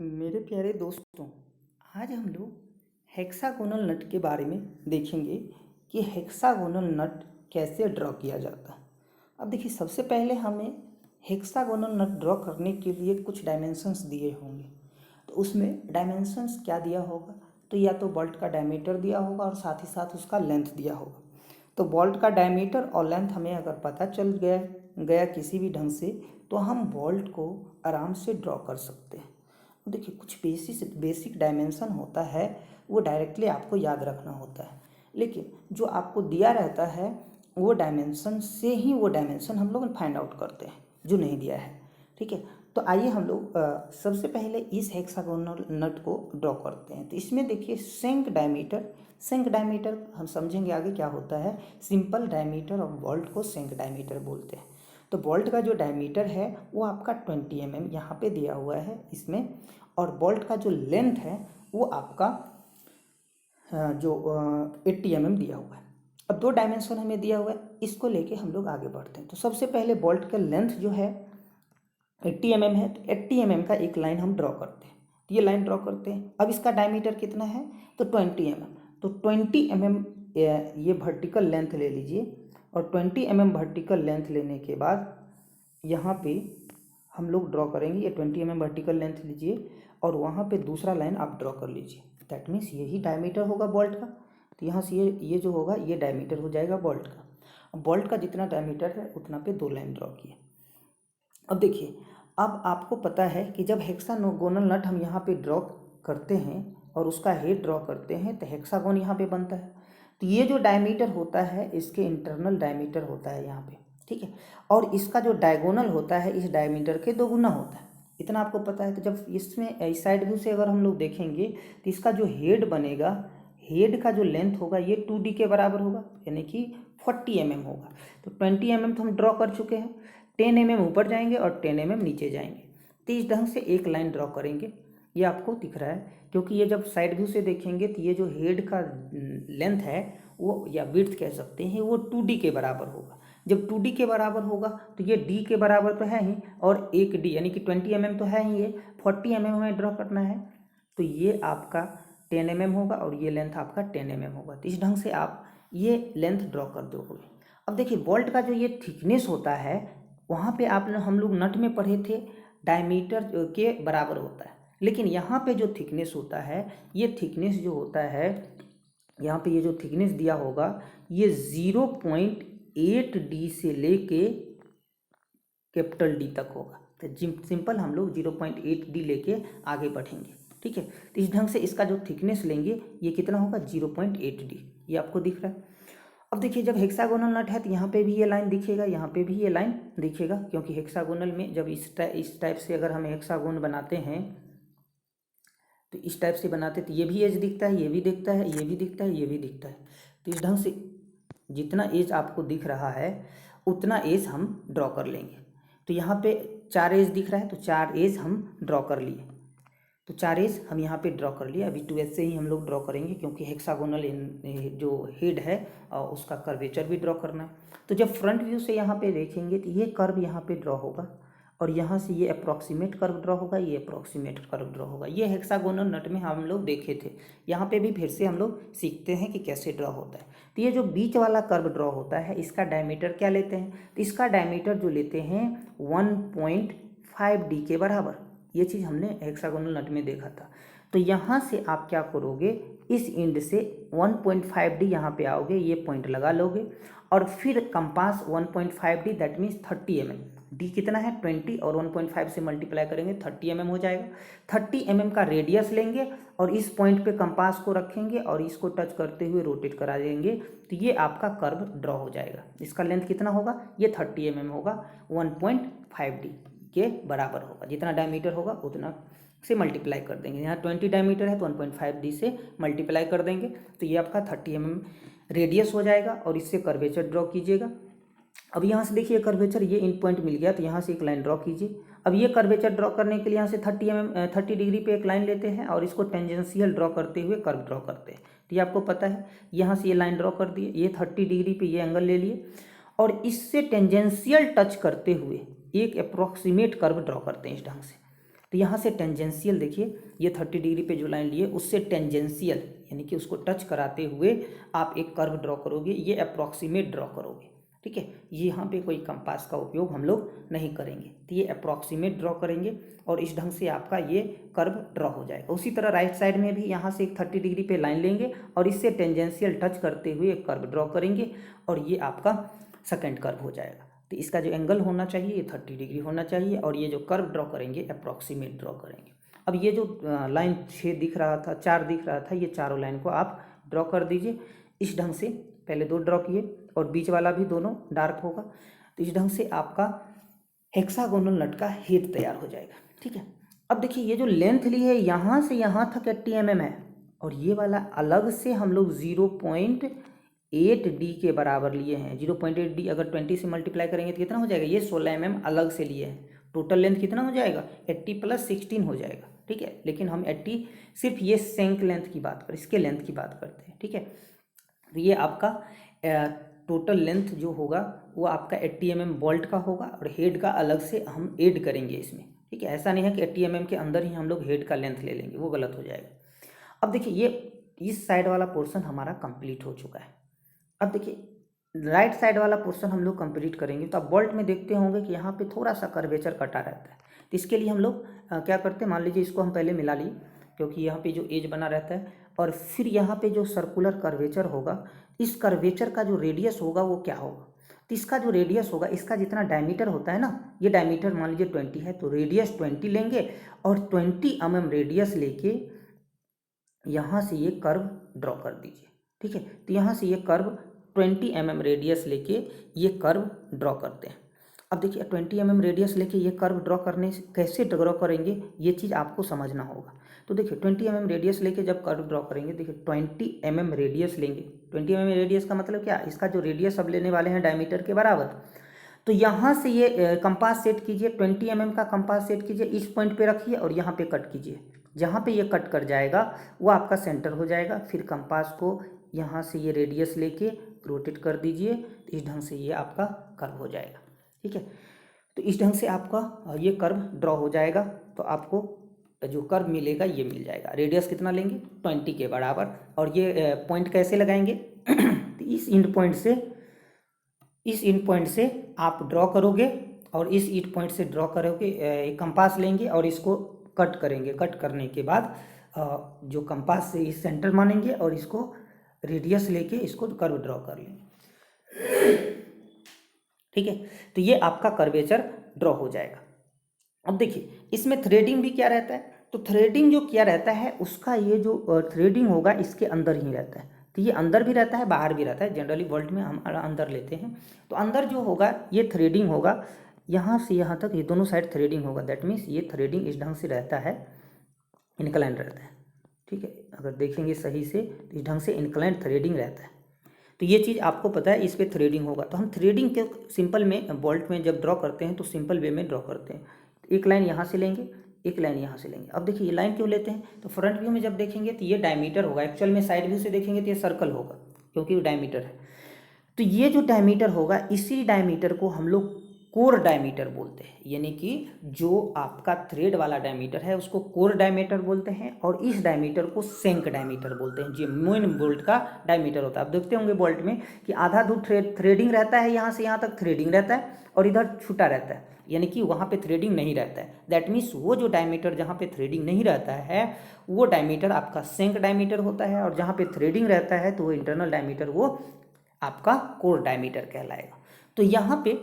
मेरे प्यारे दोस्तों, आज हम लोग हेक्सागोनल नट के बारे में देखेंगे कि हेक्सागोनल नट कैसे ड्रॉ किया जाता है। अब देखिए, सबसे पहले हमें हेक्सागोनल नट ड्रॉ करने के लिए कुछ डायमेंशंस दिए होंगे। तो उसमें डायमेंशंस क्या दिया होगा? तो या तो बोल्ट का डायमीटर दिया होगा और साथ ही साथ उसका लेंथ दिया होगा। तो बोल्ट का डायमीटर और लेंथ हमें अगर पता चल गया किसी भी ढंग से, तो हम बोल्ट को आराम से ड्रॉ कर सकते हैं। देखिए, कुछ बेसिक डायमेंशन होता है, वो डायरेक्टली आपको याद रखना होता है, लेकिन जो आपको दिया रहता है वो डायमेंशन से ही वो डायमेंशन हम लोग फाइंड आउट करते हैं जो नहीं दिया है। ठीक है, तो आइए हम लोग सबसे पहले इस हेक्सागोनल नट को ड्रॉ करते हैं। तो इसमें देखिए, सेंक डायमीटर हम समझेंगे आगे क्या होता है। सिंपल डायमीटर और बोल्ट को सेंक डायमीटर बोलते हैं। तो बोल्ट का जो डायमीटर है वो आपका 20 mm यहाँ पे दिया हुआ है इसमें, और बोल्ट का जो लेंथ है वो आपका जो 80 mm दिया हुआ है। अब दो डायमेंशन हमें दिया हुआ है, इसको लेके हम लोग आगे बढ़ते हैं। तो सबसे पहले बोल्ट का लेंथ जो है 80 mm है, तो 80 mm का एक लाइन हम ड्रॉ करते हैं। तो ये लाइन ड्रॉ करते हैं। अब इसका डायमीटर कितना है? तो 20 mm। तो 20 mm ये वर्टिकल लेंथ ले लीजिए, और 20 mm वर्टिकल लेंथ लेने के बाद यहाँ पे हम लोग ड्रॉ करेंगे। ये 20 mm वर्टिकल लेंथ लीजिए और वहाँ पे दूसरा लाइन आप ड्रॉ कर लीजिए। दैट मीन्स यही डायमीटर होगा बोल्ट का। तो यहाँ से ये जो होगा ये डायमीटर हो जाएगा बोल्ट का। बोल्ट का जितना डायमीटर है उतना पे दो लाइन ड्रॉ किए। अब देखिए, अब आपको पता है कि जब हेक्सागोनल नट हम यहाँ पे ड्रॉ करते हैं और उसका हेड ड्रॉ करते हैं तो हेक्सागोन यहाँ पे बनता है। तो ये जो डायमीटर होता है इसके इंटरनल डायमीटर होता है यहाँ पे, ठीक है। और इसका जो डायगोनल होता है इस डायमीटर के दोगुना होता है, इतना आपको पता है। तो जब इसमें इस साइड व्यू से अगर हम लोग देखेंगे तो इसका जो हेड बनेगा, हेड का जो लेंथ होगा ये 2D के बराबर होगा, यानी कि 40 mm होगा। तो 20 mm तो हम ड्रॉ कर चुके हैं, 10 mm ऊपर जाएंगे और 10 mm नीचे जाएंगे। तो इस ढंग से एक लाइन ड्रॉ करेंगे। ये आपको दिख रहा है, क्योंकि ये जब साइड व्यू से देखेंगे तो ये जो हेड का लेंथ है वो, या विड्थ कह सकते हैं, वो 2D के बराबर होगा। जब 2D के बराबर होगा तो ये D के बराबर तो है ही, और एक D यानी कि 20 mm तो है ही, ये 40 mm हमें ड्रॉ करना है। तो ये आपका 10 mm होगा और ये लेंथ आपका 10 mm होगा। तो इस ढंग से आप ये लेंथ ड्रॉ कर दोगे। अब देखिए, बोल्ट का जो ये थिकनेस होता है, वहाँ पे हम लोग नट में पढ़े थे डायमीटर के बराबर होता है, लेकिन यहाँ पे जो थिकनेस होता है, ये थिकनेस जो होता है यहाँ पे, ये जो थिकनेस दिया होगा ये 0.8D से लेके कैपिटल D तक होगा। तो सिंपल हम लोग 0.8D लेके आगे बढ़ेंगे, ठीक है। तो इस ढंग से इसका जो थिकनेस लेंगे ये कितना होगा? 0.8D। ये आपको दिख रहा है। अब देखिए, जब हेक्सागोनल नट है तो यहाँ पे भी ये लाइन दिखेगा, यहाँ पे भी ये लाइन दिखेगा, क्योंकि हेक्सागोनल में जब इस टाइप से अगर हम हेक्सागोन बनाते हैं तो इस टाइप से बनाते तो ये भी एज दिखता है, ये भी दिखता है, ये भी दिखता है, ये भी दिखता है। तो इस ढंग से जितना एज आपको दिख रहा है उतना एज हम ड्रॉ कर लेंगे। तो यहाँ पे 4 एज दिख रहा है, तो 4 एज हम ड्रॉ कर लिए। तो 4 एज हम यहाँ पे ड्रॉ कर लिया। अभी 2 एज से ही हम लोग ड्रॉ करेंगे, क्योंकि हेक्सागोनल जो हेड है उसका कर्वेचर भी ड्रॉ करना है। तो जब फ्रंट व्यू से यहाँ पे देखेंगे तो ये कर्व यहाँ पे ड्रॉ होगा, और यहाँ से ये अप्रॉक्सीमेट कर्व ड्रॉ होगा, ये अप्रॉक्सीमेट कर्व ड्रॉ होगा। ये हेक्सागोनल नट में हम लोग देखे थे, यहाँ पे भी फिर से हम लोग सीखते हैं कि कैसे ड्रॉ होता है। तो ये जो बीच वाला कर्व ड्रॉ होता है इसका डायमीटर क्या लेते हैं? तो इसका डायमीटर जो लेते हैं 1.5D के बराबर। ये चीज़ हमने हेक्सागोनल नट में देखा था। तो यहाँ से आप क्या करोगे, इस एंड से 1.5D यहाँ पे आओगे, ये पॉइंट लगा लोगे, और फिर compass 1.5D that means 30 mm। D कितना है? 20, और 1.5 से मल्टीप्लाई करेंगे 30 mm हो जाएगा। 30 mm का रेडियस लेंगे और इस पॉइंट पे कंपास को रखेंगे और इसको टच करते हुए रोटेट करा देंगे, तो ये आपका कर्व ड्रॉ हो जाएगा। इसका लेंथ कितना होगा? ये 30 mm होगा, 1.5D के बराबर होगा। जितना डायमीटर होगा उतना से मल्टीप्लाई कर देंगे। यहाँ 20 डायमीटर है तो 1.5D से मल्टीप्लाई कर देंगे, तो ये आपका 30 mm रेडियस हो जाएगा, और इससे कर्वेचर ड्रॉ कीजिएगा। अब यहाँ से देखिए कर्वेचर, ये इन पॉइंट मिल गया, तो यहाँ से एक लाइन ड्रॉ कीजिए। अब ये कर्वेचर ड्रॉ करने के लिए यहाँ से 30 डिग्री पे एक लाइन लेते हैं और इसको टेंजेंशियल ड्रॉ करते हुए कर्व ड्रॉ करते हैं। तो ये आपको पता है, यहाँ से ये लाइन ड्रॉ कर दिए, ये 30 डिग्री पे ये एंगल ले लिए, और इससे टेंजेंशियल टच करते हुए एक अप्रॉक्सीमेट कर्व ड्रॉ करते हैं इस ढंग से। तो यहाँ से टेंजेंशियल देखिए, ये 30 डिग्री पे जो लाइन लिए उससे टेंजेंशियल यानी कि उसको टच कराते हुए आप एक कर्व ड्रॉ करोगे, ये अप्रॉक्सीमेट ड्रॉ करोगे। ठीक है, ये यहाँ पे कोई कंपास का उपयोग हम लोग नहीं करेंगे, तो ये अप्रॉक्सीमेट ड्रॉ करेंगे और इस ढंग से आपका ये कर्व ड्रॉ हो जाएगा। उसी तरह राइट साइड में भी यहाँ से एक 30 डिग्री पे लाइन लेंगे और इससे टेंजेंशियल टच करते हुए एक कर्व ड्रॉ करेंगे और ये आपका सेकंड कर्व हो जाएगा। तो इसका जो एंगल होना चाहिए ये 30 डिग्री होना चाहिए और ये जो कर्व ड्रॉ करेंगे अप्रॉक्सीमेट ड्रॉ करेंगे। अब ये जो लाइन 6 दिख रहा था, 4 दिख रहा था, ये चारों लाइन को आप ड्रॉ कर दीजिए इस ढंग से। पहले 2 ड्रॉ किए और बीच वाला भी दोनों डार्क होगा। तो इस ढंग से आपका हेक्सागोनल नट का हेड तैयार हो जाएगा। ठीक है, अब देखिए ये जो लेंथ ली है यहाँ से यहाँ तक 80 mm है और ये वाला अलग से हम लोग 0.8D के बराबर लिए हैं। 0.8D अगर 20 से मल्टीप्लाई करेंगे तो कितना हो जाएगा, ये 16 mm अलग से लिए हैं। टोटल लेंथ कितना हो जाएगा, 80 + 16 हो जाएगा। ठीक है, लेकिन हम 80 सिर्फ ये सेंक लेंथ की बात करें, इसके लेंथ की बात करते हैं। ठीक है, तो ये आपका टोटल लेंथ जो होगा वो आपका 80 mm बोल्ट का होगा और हेड का अलग से हम ऐड करेंगे इसमें। ठीक है, ऐसा नहीं है कि 80 mm के अंदर ही हम लोग हेड का लेंथ ले लेंगे, वो गलत हो जाएगा। अब देखिए ये इस साइड वाला पोर्शन हमारा कंप्लीट हो चुका है। अब देखिए राइट साइड वाला पोर्शन हम लोग कंप्लीट करेंगे तो आप बोल्ट में देखते होंगे कि यहाँ पे थोड़ा सा कर्वेचर कटा रहता है। तो इसके लिए हम लोग क्या करते हैं, मान लीजिए इसको हम पहले मिला लिए क्योंकि यहाँ पे जो एज बना रहता है और फिर यहाँ पे जो सर्कुलर कर्वेचर होगा, इस कर्वेचर का जो रेडियस होगा वो क्या होगा, तो इसका जो रेडियस होगा, इसका जितना डायमीटर होता है ना, ये डायमीटर मान लीजिए 20 है तो रेडियस 20 लेंगे और 20 mm रेडियस लेके यहाँ से ये कर्व ड्रॉ कर दीजिए। ठीक है, तो यहाँ से ये कर्व 20 mm रेडियस लेके ये कर्व ड्रॉ करते हैं। अब देखिए 20 mm रेडियस लेके ये कर्व ड्रॉ करने से कैसे ड्रॉ करेंगे ये चीज़ आपको समझना होगा। तो देखिए 20 mm रेडियस लेके जब कर्व ड्रॉ करेंगे, देखिए 20 mm रेडियस लेंगे। 20 mm रेडियस का मतलब क्या, इसका जो रेडियस अब लेने वाले हैं डायमीटर के बराबर। तो यहाँ से ये कंपास सेट कीजिए, 20 mm का कंपास सेट कीजिए, इस पॉइंट पे रखिए और यहाँ पे कट कीजिए। जहाँ पे ये कट कर जाएगा वो आपका सेंटर हो जाएगा। फिर कंपास को यहाँ से ये रेडियस लेके रोटेट कर दीजिए, तो इस ढंग से ये आपका कर्व हो जाएगा। ठीक है, तो इस ढंग से आपका ये कर्व ड्रॉ हो जाएगा। तो आपको जो कर्व मिलेगा ये मिल जाएगा। रेडियस कितना लेंगे, 20 के बराबर। और ये पॉइंट कैसे लगाएंगे तो इस इंड पॉइंट से आप ड्रॉ करोगे और इस इंड पॉइंट से ड्रॉ करोगे, एक कंपास लेंगे और इसको कट करेंगे। कट करने के बाद जो कंपास से इस सेंटर मानेंगे और इसको रेडियस लेके इसको कर्व ड्रॉ कर लेंगे। ठीक है, तो ये आपका कर्वेचर ड्रॉ हो जाएगा। अब देखिए इसमें थ्रेडिंग भी क्या रहता है, तो थ्रेडिंग जो किया रहता है उसका ये जो थ्रेडिंग होगा इसके अंदर ही रहता है। तो ये अंदर भी रहता है बाहर भी रहता है, जनरली बोल्ट में हम अंदर लेते हैं। तो अंदर जो होगा ये थ्रेडिंग होगा, यहाँ से यहाँ तक ये दोनों साइड थ्रेडिंग होगा। दैट मीन्स ये थ्रेडिंग इस ढंग से रहता है, इनक्लाइन रहता है। ठीक है, अगर देखेंगे सही से तो इस ढंग से इनक्लाइन थ्रेडिंग रहता है। तो ये चीज़ आपको पता है, इस पर थ्रेडिंग होगा। तो हम थ्रेडिंग के सिंपल में बोल्ट में जब ड्रॉ करते हैं तो सिंपल वे में ड्रॉ करते हैं। एक लाइन यहाँ से लेंगे, एक लाइन यहाँ से लेंगे। अब देखिए ये लाइन क्यों लेते हैं, तो फ्रंट व्यू में जब देखेंगे तो ये डायमीटर होगा, एक्चुअल में साइड व्यू से देखेंगे तो ये सर्कल होगा क्योंकि वो डायमीटर है। तो ये जो डायमीटर होगा इसी डायमीटर को हम लोग कोर डायमीटर बोलते हैं, यानी कि जो आपका थ्रेड वाला डायमीटर है उसको कोर डायमीटर बोलते हैं और इस डायमीटर को सेंक डायमीटर बोलते हैं, जो मेन बोल्ट का डायमीटर होता है। आप देखते होंगे बोल्ट में कि आधा दूर थ्रेडिंग रहता है, यहाँ से यहाँ तक थ्रेडिंग रहता है और इधर छूटा रहता है, यानी कि वहाँ पे थ्रेडिंग नहीं रहता है। दैट मीन्स वो जो डायमीटर जहाँ पे थ्रेडिंग नहीं रहता है वो डायमीटर आपका सेंक डायमीटर होता है और जहाँ पे थ्रेडिंग रहता है तो वो इंटरनल डायमीटर वो आपका कोर डायमीटर कहलाएगा। तो यहाँ पे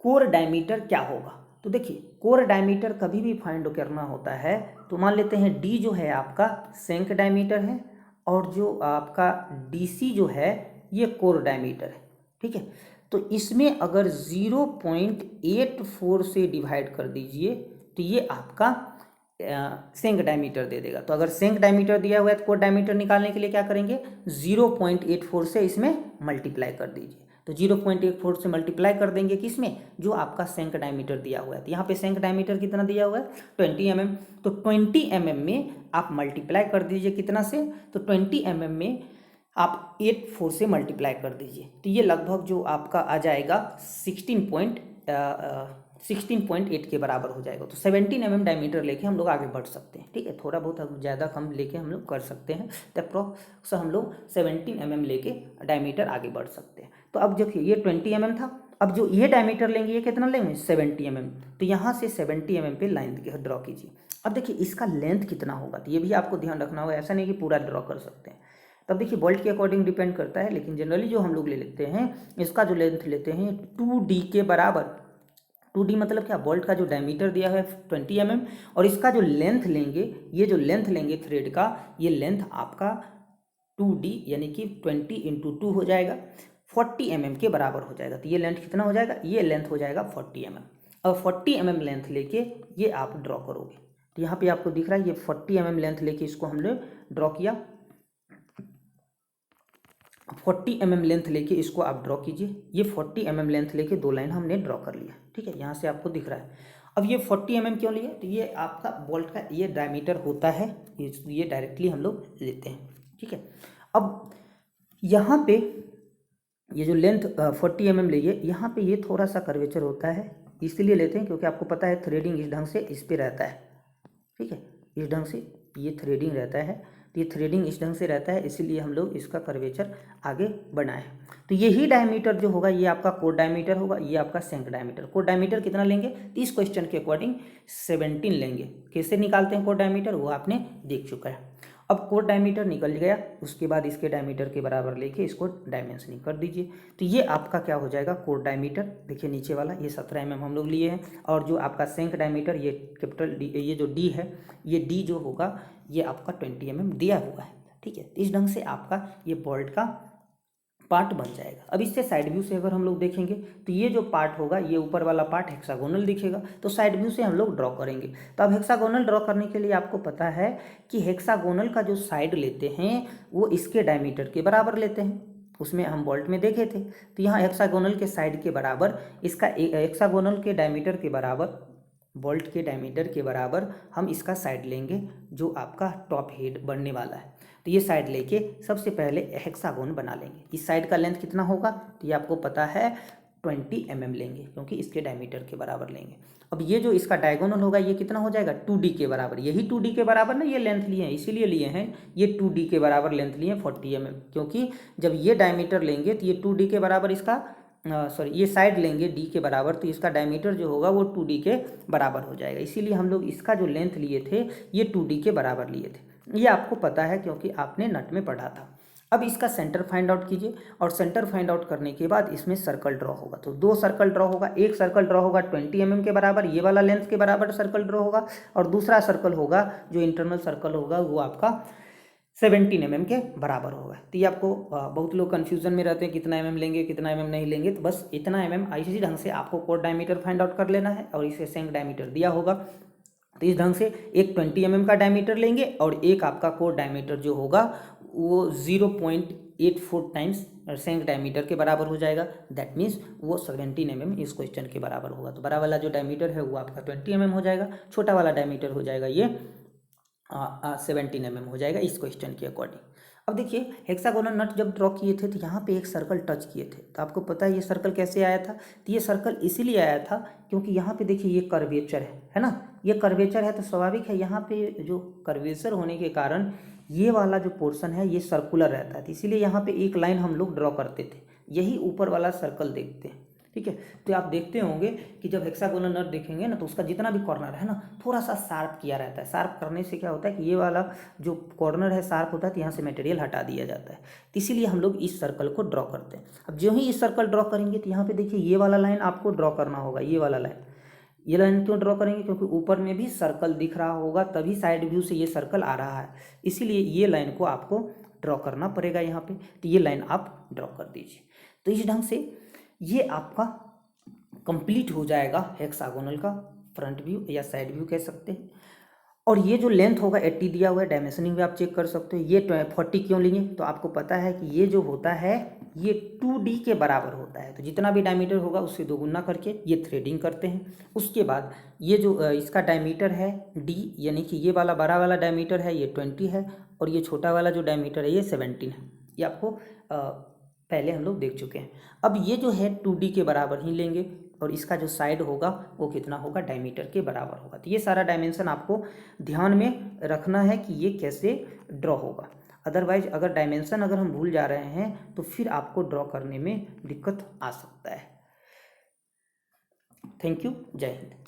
कोर डायमीटर क्या होगा, तो देखिए कोर डायमीटर कभी भी फाइंड करना होता है तो मान लेते हैं डी जो है आपका सेंक डायमीटर है और जो आपका डीसी जो है ये कोर डायमीटर है। ठीक है, तो इसमें अगर 0.84 से डिवाइड कर दीजिए तो ये आपका सेंक डायमीटर दे देगा। तो अगर सेंक डायमीटर दिया हुआ है तो कोर डायमीटर निकालने के लिए क्या करेंगे, 0.84 से इसमें मल्टीप्लाई कर दीजिए। तो 0.84 से मल्टीप्लाई कर देंगे किसमें, जो आपका सेंक डायमीटर दिया हुआ है। तो यहाँ पे सेंक डायमीटर कितना दिया हुआ है 20 mm। तो 20 mm में आप मल्टीप्लाई कर दीजिए कितना से, तो 20 mm में आप 84 से मल्टीप्लाई कर दीजिए। तो ये लगभग जो आपका आ जाएगा 16.8 के बराबर हो जाएगा। तो 17 mm डायमीटर लेके हम लोग आगे बढ़ सकते हैं। ठीक है, थोड़ा बहुत ज़्यादा कम लेके हम लोग कर सकते हैं, तो अप्रॉक्स हम लोग 17 mm लेके डायमीटर आगे बढ़ सकते हैं। तो अब देखिए ये 20 mm था, अब जो ये डायमीटर लेंगे ये कितना लेंगे 70 mm। तो यहाँ से 70 mm पे लाइन ड्रॉ कीजिए। अब देखिए इसका लेंथ कितना होगा, तो ये भी आपको ध्यान रखना होगा, ऐसा नहीं कि पूरा ड्रॉ कर सकते हैं। तब देखिए बोल्ट के अकॉर्डिंग डिपेंड करता है, लेकिन जनरली जो हम लोग ले लेते हैं इसका जो लेंथ लेते हैं 2D के बराबर। 2D मतलब क्या, बोल्ट का जो डायमीटर दिया है 20 mm और इसका जो लेंथ लेंगे, ये जो लेंथ लेंगे थ्रेड का, ये लेंथ आपका 2D यानी कि 20 × 2 हो जाएगा, 40 mm के बराबर हो जाएगा। तो ये लेंथ कितना हो जाएगा, ये लेंथ हो जाएगा 40 mm। अब 40 mm लेंथ लेके ये आप ड्रॉ करोगे, तो यहाँ पे आपको दिख रहा है ये 40 mm लेंथ लेके इसको हमने ड्रॉ किया। 40 mm लेंथ लेके इसको आप ड्रॉ कीजिए। ये 40 mm लेंथ लेके दो लाइन हमने ड्रॉ कर लिया। ठीक है, यहाँ से आपको दिख रहा है। अब ये 40 mm क्यों लिया, तो ये आपका बोल्ट का ये डायमीटर होता है, ये डायरेक्टली हम लोग लेते हैं। ठीक है, अब यहाँ पे ये जो लेंथ 40 mm लिए, यहाँ पे ये थोड़ा सा कर्वेचर होता है, इसलिए लेते हैं क्योंकि आपको पता है थ्रेडिंग इस ढंग से इस पर रहता है। ठीक है, इस ढंग से ये थ्रेडिंग रहता है, तो ये थ्रेडिंग इस ढंग से रहता है, इसीलिए हम लोग इसका कर्वेचर आगे बढ़ाएं। तो यही डायमीटर जो होगा ये आपका कोर डायमीटर होगा, ये आपका सेंक डायमीटर। कोर डायमीटर कितना लेंगे, तो इस क्वेश्चन के अकॉर्डिंग 17 लेंगे। कैसे निकालते हैं कोर डायमीटर, वो आपने देख चुका है। अब कोर डायमीटर निकल गया, उसके बाद इसके डायमीटर के बराबर लेके इसको डायमेंशनिंग कर दीजिए। तो ये आपका क्या हो जाएगा, कोर डायमीटर। देखिए नीचे वाला ये 17 mm हम लोग लिए हैं, और जो आपका सेंक डायमीटर ये कैपिटल डी, ये जो डी है, ये डी जो होगा ये आपका 20 mm दिया हुआ है। ठीक है, इस ढंग से आपका ये बोल्ट का पार्ट बन जाएगा। अब इससे साइड व्यू से अगर हम लोग देखेंगे तो ये जो पार्ट होगा, ये ऊपर वाला पार्ट हेक्सागोनल दिखेगा, तो साइड व्यू से हम लोग ड्रॉ करेंगे। तो अब हेक्सागोनल ड्रॉ करने के लिए आपको पता है कि हेक्सागोनल का जो साइड लेते हैं वो इसके डायमीटर के बराबर लेते हैं, उसमें हम बोल्ट में देखे थे। तो यहाँ हेक्सागोनल के साइड के बराबर इसका हेक्सागोनल के डायमीटर के बराबर, बोल्ट के डायमीटर के बराबर हम इसका साइड लेंगे जो आपका टॉप हेड बनने वाला है। तो ये साइड लेके सबसे पहले हेक्सागोन बना लेंगे। इस साइड का लेंथ कितना होगा, तो ये आपको पता है 20 mm लेंगे, क्योंकि इसके डायमीटर के बराबर लेंगे। अब ये जो इसका डायगोनल होगा ये कितना हो जाएगा 2D के बराबर। यही 2D के बराबर ना ये लेंथ लिए हैं, इसीलिए लिए हैं ये 2D के बराबर लेंथ लिए 40 mm, क्योंकि जब ये डायमीटर लेंगे तो ये 2D के बराबर इसका ये साइड लेंगे D के बराबर, तो इसका डायमीटर जो होगा वो 2D के बराबर हो जाएगा। इसीलिए हम लोग इसका जो लेंथ लिए थे ये 2D के बराबर लिए थे। ये आपको पता है क्योंकि आपने नट में पढ़ा था। अब इसका सेंटर फाइंड आउट कीजिए, और सेंटर फाइंड आउट करने के बाद इसमें सर्कल ड्रॉ होगा। तो दो सर्कल ड्रॉ होगा, एक सर्कल ड्रॉ होगा 20 mm के बराबर, ये वाला लेंथ के बराबर सर्कल ड्रॉ होगा, और दूसरा सर्कल होगा जो इंटरनल सर्कल होगा वो आपका 17 mm के बराबर होगा। तो ये आपको बहुत लोग कन्फ्यूजन में रहते हैं कितना mm लेंगे कितना mm नहीं लेंगे, तो बस इतना mm इसी ढंग से आपको कोर डायमीटर फाइंड आउट कर लेना है, और इसे सेंक डायमीटर दिया होगा। तो इस ढंग से एक 20 mm का डायमीटर लेंगे और एक आपका कोर डायमीटर जो होगा वो 0.84 टाइम्स सेंक डायमीटर के बराबर हो जाएगा। दैट मीन्स वो 17 mm इस क्वेश्चन के बराबर होगा। तो बड़ा वाला जो डायमीटर है वो आपका 20 mm हो जाएगा, छोटा वाला डायमीटर हो जाएगा ये 17 mm हो जाएगा इस क्वेश्चन के अकॉर्डिंग। अब देखिए हेक्सागोनल नट जब ड्रॉ किए थे तो यहाँ पे एक सर्कल टच किए थे, तो आपको पता है ये सर्कल कैसे आया था, तो ये सर्कल इसीलिए आया था क्योंकि यहाँ पे देखिए ये कर्वेचर है ना, ये कर्वेचर है, तो स्वाभाविक है यहाँ पे जो कर्वेचर होने के कारण ये वाला जो पोर्शन है ये सर्कुलर रहता है, तो इसीलिए यहाँ पे एक लाइन हम लोग ड्रॉ करते थे, यही ऊपर वाला सर्कल देखते हैं। ठीक है, तो आप देखते होंगे कि जब हेक्सागोनल नट देखेंगे ना तो उसका जितना भी कॉर्नर है ना थोड़ा सा शार्प किया रहता है। शार्प करने से क्या होता है कि ये वाला जो कॉर्नर है शार्प होता है, तो यहाँ से मटेरियल हटा दिया जाता है, तो इसीलिए हम लोग इस सर्कल को ड्रॉ करते हैं। अब जो ही इस सर्कल ड्रॉ करेंगे तो यहाँ पे देखिए ये वाला लाइन आपको ड्रॉ करना होगा, ये वाला लाइन। ये लाइन क्यों ड्रॉ करेंगे, क्योंकि ऊपर में भी सर्कल दिख रहा होगा तभी साइड व्यू से ये सर्कल आ रहा है, इसीलिए ये लाइन को आपको ड्रॉ करना पड़ेगा यहाँ पे। तो ये लाइन आप ड्रॉ कर दीजिए। तो इस ढंग से ये आपका कंप्लीट हो जाएगा हेक्सागोनल का फ्रंट व्यू या साइड व्यू कह सकते हैं। और ये जो लेंथ होगा 80 दिया हुआ है, डायमेंशनिंग भी आप चेक कर सकते हो। ये 40 क्यों लेंगे, तो आपको पता है कि ये जो होता है ये 2D के बराबर होता है, तो जितना भी डायमीटर होगा उससे दोगुना करके ये थ्रेडिंग करते हैं। उसके बाद ये जो इसका डायमीटर है D, यानी कि ये वाला बड़ा वाला डायमीटर है ये 20 है, और ये छोटा वाला जो डायमीटर है ये 17 है। ये आपको पहले हम लोग देख चुके हैं। अब ये जो है 2D के बराबर ही लेंगे, और इसका जो साइड होगा वो कितना होगा, डायमीटर के बराबर होगा। तो ये सारा डायमेंशन आपको ध्यान में रखना है कि ये कैसे ड्रॉ होगा। अदरवाइज अगर डायमेंशन अगर हम भूल जा रहे हैं तो फिर आपको ड्रॉ करने में दिक्कत आ सकता है। थैंक यू, जय हिंद।